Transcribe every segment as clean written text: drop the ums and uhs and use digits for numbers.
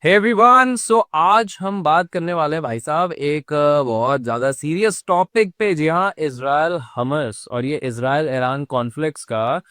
Hey everyone, सो आज हम बात करने वाले हैं भाई साहब एक बहुत ज्यादा सीरियस टॉपिक पे। जी हाँ, इजराइल हमास और ये इजराइल ईरान कॉन्फ्लिक्ट्स का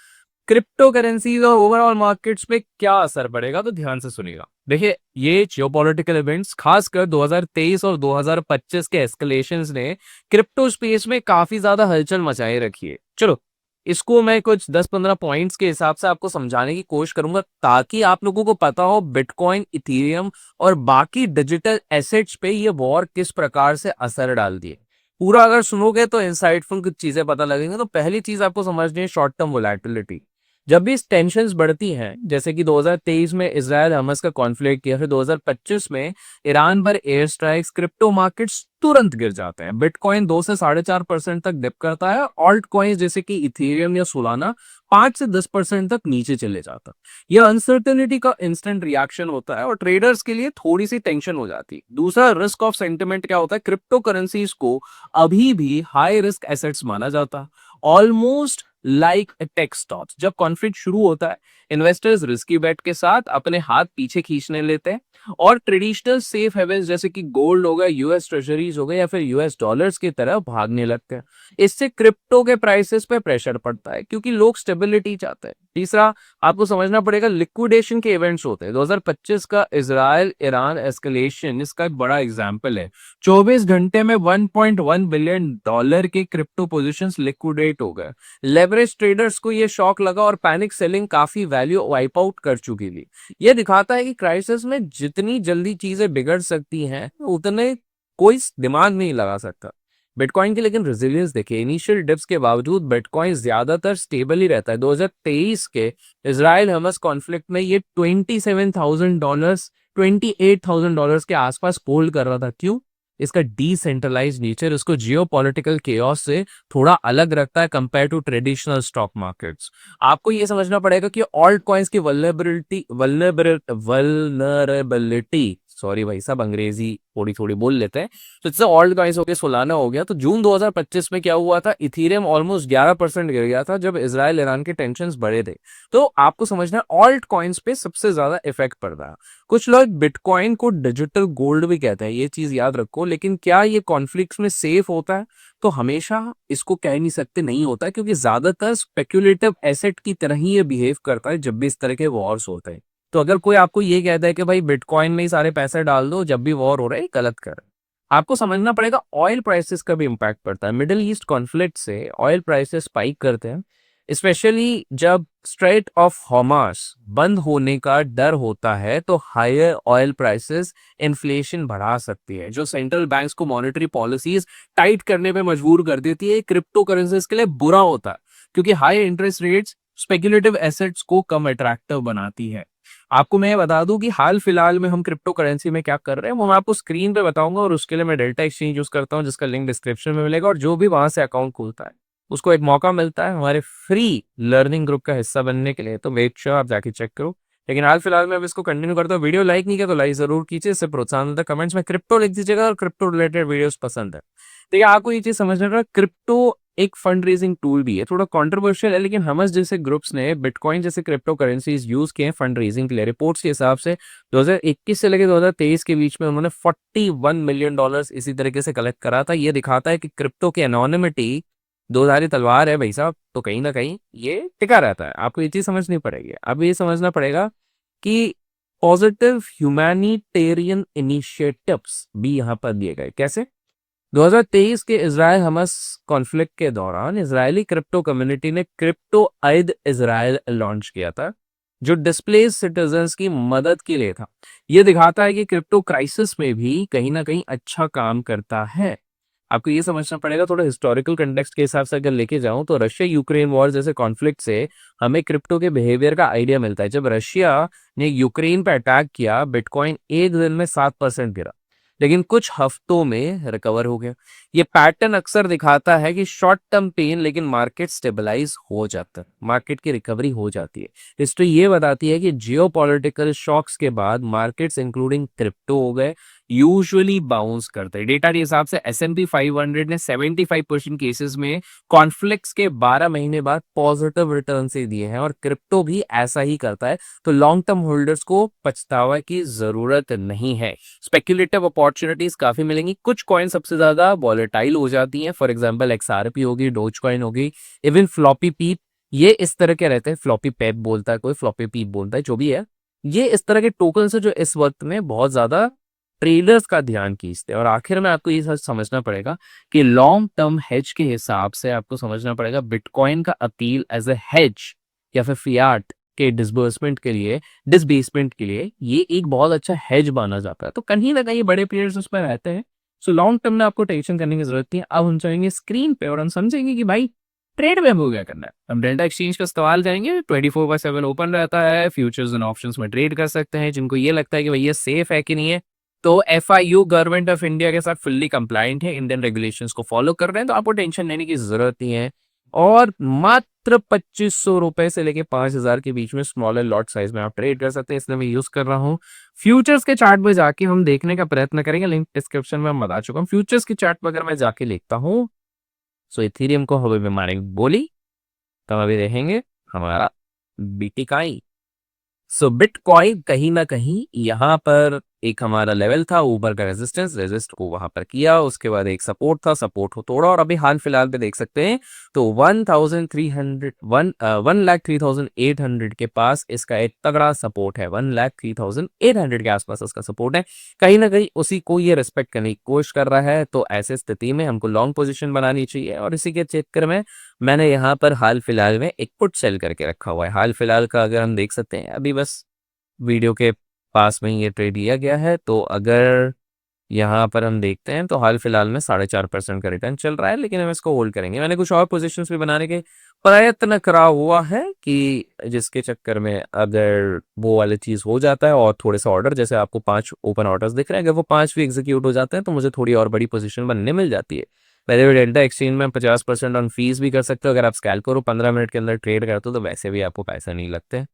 क्रिप्टो करेंसीज और ओवरऑल मार्केट्स पे क्या असर पड़ेगा। तो ध्यान से सुनिएगा। देखिए, ये जियोपॉलिटिकल इवेंट्स खासकर 2023 और 2025 के एस्केलेशंस ने क्रिप्टो स्पेस में काफी ज्यादा हलचल मचाए रखी है। चलो, इसको मैं कुछ 10-15 पॉइंट्स के हिसाब से आपको समझाने की कोशिश करूंगा ताकि आप लोगों को पता हो बिटकॉइन, इथेरियम और बाकी डिजिटल एसेट्स पे ये वॉर किस प्रकार से असर डाल दिए। पूरा अगर सुनोगे तो इंसाइटफुल कुछ चीजें पता लगेंगी। तो पहली चीज आपको समझनी है शॉर्ट टर्म वोलैटिलिटी। जब भी टेंशन्स बढ़ती हैं, जैसे कि 2023 में इजराइल हमास का कॉन्फ्लिक्ट या फिर 2025 में ईरान पर एयर स्ट्राइक्स, क्रिप्टो मार्केट्स तुरंत गिर जाते हैं। बिटकॉइन 2 से 4.5% तक डिप करता है। ऑल्ट कॉइन्स जैसे कि इथेरियम या सोलाना 5 से 10% तक नीचे चले जाता है। यह अनसर्टेनिटी का इंस्टेंट रिएक्शन होता है और ट्रेडर्स के लिए थोड़ी सी टेंशन हो जाती है। दूसरा, रिस्क ऑफ सेंटिमेंट क्या होता है? क्रिप्टो करेंसीज को अभी भी हाई रिस्क एसेट्स माना जाता है, ऑलमोस्ट लाइक टेक स्टॉक्स। जब कॉन्फ्लिक्ट शुरू होता है, इन्वेस्टर्स रिस्की बेट के साथ अपने हाथ पीछे खींचने लेते हैं और ट्रेडिशनल सेफ हेवेंस जैसे कि गोल्ड हो गया, यूएस ट्रेजरीज हो गए या फिर यूएस डॉलर्स की तरफ भागने लगते हैं। इससे क्रिप्टो के प्राइसेस पे प्रेशर पड़ता है क्योंकि लोग स्टेबिलिटी चाहते हैं। तीसरा, आपको समझना पड़ेगा लिक्विडेशन के इवेंट्स होते हैं। 2025 का इजराइल ईरान एस्केलेशन इसका एक बड़ा एग्जांपल है। 24 घंटे में $1.1 बिलियन के क्रिप्टो पोजीशंस लिक्विडेट हो गए। लेवरेज ट्रेडर्स को यह शॉक लगा और पैनिक सेलिंग काफी वैल्यू वाइप आउट कर चुकी थी। यह दिखाता है कि क्राइसिस में जितनी जल्दी चीजें बिगड़ सकती हैं, उतने कोई दिमाग नहीं लगा सकता। बिटकॉइन की लेकिन रेजिलियंस देखिए, इनिशियल डिप्स के बावजूद बिटकॉइन ज्यादातर स्टेबल ही रहता है। 2023 के इजराइल हमास कॉन्फ्लिक्ट में ये $27,000, $28,000 के आसपास होल्ड कर रहा था। क्यों? इसका डिसेंट्रलाइज नेचर उसको जियो पॉलिटिकल केओस से थोड़ा अलग रखता है compare to traditional stock markets. आपको ये समझना पड़ेगा कि ऑल्ट कॉइन्स की वल्नरेबिलिटी, सॉरी भाई साहब, अंग्रेजी थोड़ी थोड़ी बोल लेते हैं। तो जैसे ऑल्ट कॉइन्स हो गया, सोलाना हो गया। तो जून 2025 में क्या हुआ था? इथेरियम ऑलमोस्ट 11% गिर गया था जब इजराइल ईरान के टेंशन बढ़े थे। तो आपको समझना है ऑल्ट कॉइन्स पे सबसे ज्यादा इफेक्ट पड़ रहा है। कुछ लोग बिटकॉइन को डिजिटल गोल्ड भी कहते हैं, ये चीज याद रखो। लेकिन क्या ये कॉन्फ्लिक्ट्स में सेफ होता है? तो हमेशा इसको कह नहीं सकते नहीं होता, क्योंकि ज्यादातर स्पेक्यूलेटिव एसेट की तरह ही ये बिहेव करता है जब भी इस तरह के वॉर्स होते हैं। तो अगर कोई आपको ये कहता है कि भाई बिटकॉइन में ही सारे पैसे डाल दो जब भी वॉर हो रहा है, गलत कर। आपको समझना पड़ेगा ऑयल प्राइसेस का भी इंपैक्ट पड़ता है। मिडिल ईस्ट कॉन्फ्लिक्ट से ऑयल प्राइसेस स्पाइक करते हैं, स्पेशली जब स्ट्रेट ऑफ हॉर्मस बंद होने का डर होता है। तो हायर ऑयल प्राइसेस इन्फ्लेशन बढ़ा सकती है, जो सेंट्रल बैंक्स को मॉनेटरी पॉलिसीज टाइट करने पे मजबूर कर देती है। क्रिप्टो करेंसीज के लिए बुरा होता है क्योंकि high interest rates speculative assets को कम अट्रैक्टिव बनाती है। आपको मैं बता दूं कि हाल फिलहाल में हम क्रिप्टो करेंसी में क्या कर रहे हैं वो मैं आपको स्क्रीन पे बताऊंगा, और उसके लिए मैं डेल्टा एक्सचेंज यूज करता हूं जिसका लिंक डिस्क्रिप्शन में मिलेगा। और जो भी वहां से अकाउंट खोलता है उसको एक मौका मिलता है हमारे फ्री लर्निंग ग्रुप का हिस्सा बनने के लिए। तो मेक श्योर आप जाके चेक करो। लेकिन हाल फिलहाल में अब इसको कंटिन्यू करता हूँ। वीडियो लाइक नहीं किया तो लाइक जरूर कीजिए, इससे प्रोत्साहन मिलता है। कमेंट्स में क्रिप्टो लिख दीजिएगा और क्रिप्टो रिलेटेड वीडियोस पसंद है। देखिए, आपको ये चीज समझना होगा, क्रिप्टो एक फंड रेजिंग टूल भी है। थोड़ा कंट्रोवर्शियल है, लेकिन हमस जैसे ग्रुप्स ने बिटकॉइन जैसे क्रिप्टो करेंसीज यूज किए हैं फंड रेजिंग के लिए। रिपोर्ट्स के हिसाब से 2021 से लेकर 2023 के बीच में उन्होंने $41 मिलियन इसी तरीके से कलेक्ट करा था। ये दिखाता है कि क्रिप्टो की एनोनिमिटी दो धारी तलवार है भाई साहब। तो कहीं ना कहीं ये टिका रहता है। आपको ये चीज समझनी पड़ेगी। अब ये समझना पड़ेगा कि पॉजिटिव ह्यूमैनिटेरियन इनिशिएटिव्स भी यहाँ पर दिए गए। कैसे? 2023 के इजराइल हमास कॉन्फ्लिक्ट के दौरान इजरायली क्रिप्टो कम्युनिटी ने क्रिप्टो आइद इजराइल लॉन्च किया था, जो डिस्प्लेस सिटीजन्स की मदद के लिए था। यह दिखाता है कि क्रिप्टो क्राइसिस में भी कहीं ना कहीं अच्छा काम करता है। आपको ये समझना पड़ेगा, थोड़ा हिस्टोरिकल कंटेक्स्ट के हिसाब से अगर लेके जाऊं तो रशिया यूक्रेन वॉर जैसे कॉन्फ्लिक्ट से हमें क्रिप्टो के बिहेवियर का आइडिया मिलता है। जब रशिया ने यूक्रेन पर अटैक किया, बिटकॉइन एक दिन में 7% गिरा, लेकिन कुछ हफ्तों में रिकवर हो गया। ये पैटर्न अक्सर दिखाता है कि शॉर्ट टर्म पेन, लेकिन मार्केट स्टेबलाइज हो जाता है, मार्केट की रिकवरी हो जाती है। हिस्ट्री ये बताती है कि जियोपॉलिटिकल शॉक्स के बाद मार्केट्स इंक्लूडिंग क्रिप्टो हो गए, यूजुअली बाउंस करते हैं। डेटा के हिसाब से S&P 500 ने 75% केसेस में कॉन्फ्लिक्ट्स के 12 महीने बाद पॉजिटिव रिटर्न से दिए हैं, और क्रिप्टो भी ऐसा ही करता है। तो लॉन्ग टर्म होल्डर्स को पछतावा की जरूरत नहीं है। स्पेक्युलेटिव अपॉर्चुनिटीज काफी मिलेंगी। कुछ कॉइन सबसे ज्यादा वॉलेटाइल हो जाती हैं, फॉर एग्जांपल XRP होगी, डोज कॉइन होगी, इवन फ्लॉपी पीप, ये इस तरह के रहते हैं। फ्लॉपी पेप बोलता है कोई, फ्लॉपी पीप बोलता है, जो भी है। ये इस तरह के टोकन है जो इस वक्त में बहुत ज्यादा ट्रेडर्स का ध्यान खींचते हैं। और आखिर में आपको ये सच समझना पड़ेगा कि लॉन्ग टर्म हेज के हिसाब से आपको समझना पड़ेगा बिटकॉइन का अपील एज ए हेज या फिर फियाट के डिसबर्समेंट के लिए, डिसबेसमेंट के लिए, ये एक बहुत अच्छा हेज माना जाता है। तो कहीं ना कहीं बड़े प्लेयर्स उसमें रहते हैं। सो लॉन्ग टर्म में आपको टेंशन करने की जरूरत नहीं है। अब हम चाहेंगे स्क्रीन पे और हम समझेंगे कि भाई ट्रेड में हमको क्या करना है। हम डेल्टा एक्सचेंज का इस्तेमाल करेंगे, 24/7 ओपन रहता है, फ्यूचर्स एंड ऑप्शंस में ट्रेड कर सकते हैं। जिनको ये लगता है कि भैया सेफ है कि नहीं है, तो FIU गवर्नमेंट ऑफ इंडिया के साथ फुल्ली कंप्लायंट है, इंडियन रेगुलेशंस को फॉलो कर रहे हैं, तो आपको टेंशन लेने की जरूरत नहीं है। और मात्र 2500 रुपए से लेके 5000 के बीच में स्मॉलर लॉट साइज में आप ट्रेड कर सकते हैं, इसलिए मैं यूज कर रहा हूँ। फ्यूचर्स के चार्ट में जाके हम देखने का प्रयत्न करेंगे, लिंक डिस्क्रिप्शन में हम बता चुका हूँ। फ्यूचर्स के चार्ट पर अगर मैं जाके लिखता हूँ, सो इथेरियम को हवा में मारेंगे बोली, तो हम अभी देखेंगे हमारा बीटीकाई। सो बिटकॉइन कहीं ना कहीं यहाँ पर एक हमारा लेवल था, ऊपर का रेजिस्टेंस, रेजिस्ट को वहां पर किया, उसके बाद एक सपोर्ट था, सपोर्ट को तोड़ा, और अभी हाल फिलहाल पे देख सकते हैं तो 1,300 के पास इसका एक तगड़ा सपोर्ट है। 1,03,800 के आसपास इसका सपोर्ट है। कहीं ना कहीं उसी को ये रिस्पेक्ट करने की कोशिश कर रहा है। तो ऐसे स्थिति में हमको लॉन्ग पोजिशन बनानी चाहिए, और इसी के चक्कर में मैंने यहाँ पर हाल फिलहाल में एक पुट सेल करके रखा हुआ है। हाल फिलहाल का अगर हम देख सकते हैं, अभी बस वीडियो के पास में ये ट्रेड लिया गया है। तो अगर यहाँ पर हम देखते हैं तो हाल फिलहाल में 4.5% का रिटर्न चल रहा है, लेकिन हम इसको होल्ड करेंगे। मैंने कुछ और पोजीशंस भी बनाने के प्रयत्न करा हुआ है, कि जिसके चक्कर में अगर वो वाली चीज हो जाता है और थोड़े से ऑर्डर, जैसे आपको 5 ओपन ऑर्डर्स दिख रहे हैं, अगर वो 5 भी एग्जीक्यूट हो जाते हैं तो मुझे थोड़ी और बड़ी पोजीशन बनने मिल जाती है। पहले भी डेल्टा एक्सचेंज में 50% ऑन फीस भी कर सकते हो। अगर आप स्कैल्प करो 15 मिनट के अंदर ट्रेड करते हो, तो वैसे भी आपको पैसा नहीं लगते।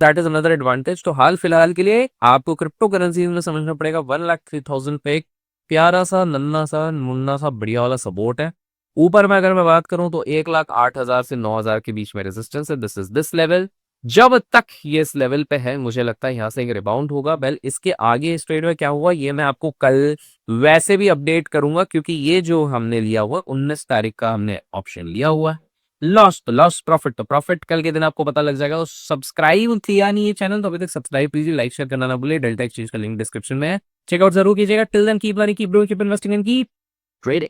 That is another advantage. तो हाल फिलहाल के लिए आपको क्रिप्टो करेंसी में समझना पड़ेगा 1,03,000 पे एक प्यारा सा नन्ना सा मुन्ना सा बढ़िया वाला सपोर्ट है। ऊपर में अगर मैं बात करूं तो 1,08,000 से 9,000 के बीच में रेजिस्टेंस है। This is this level. जब तक ये इस लेवल पे है, मुझे लगता है यहाँ से एक रिबाउंड होगा। वेल, इसके आगे इस ट्रेड में क्या हुआ ये मैं आपको कल वैसे भी अपडेट करूंगा, क्योंकि ये जो हमने लिया हुआ 19 तारीख का हमने ऑप्शन लिया हुआ है। लॉस तो लॉस, प्रॉफिट तो प्रॉफिट, कल के दिन आपको पता लग जाएगा। तो सब्सक्राइब किया नहीं ये चैनल तो अभी तक सब्सक्राइब कीजिए, लाइक शेयर करना ना भूलिए। डेल्टा एक्सचेंज का लिंक डिस्क्रिप्शन में है, चेकआउट जरूर कीजिएगा। Till then keep learning, keep growing, keep investing and keep trading.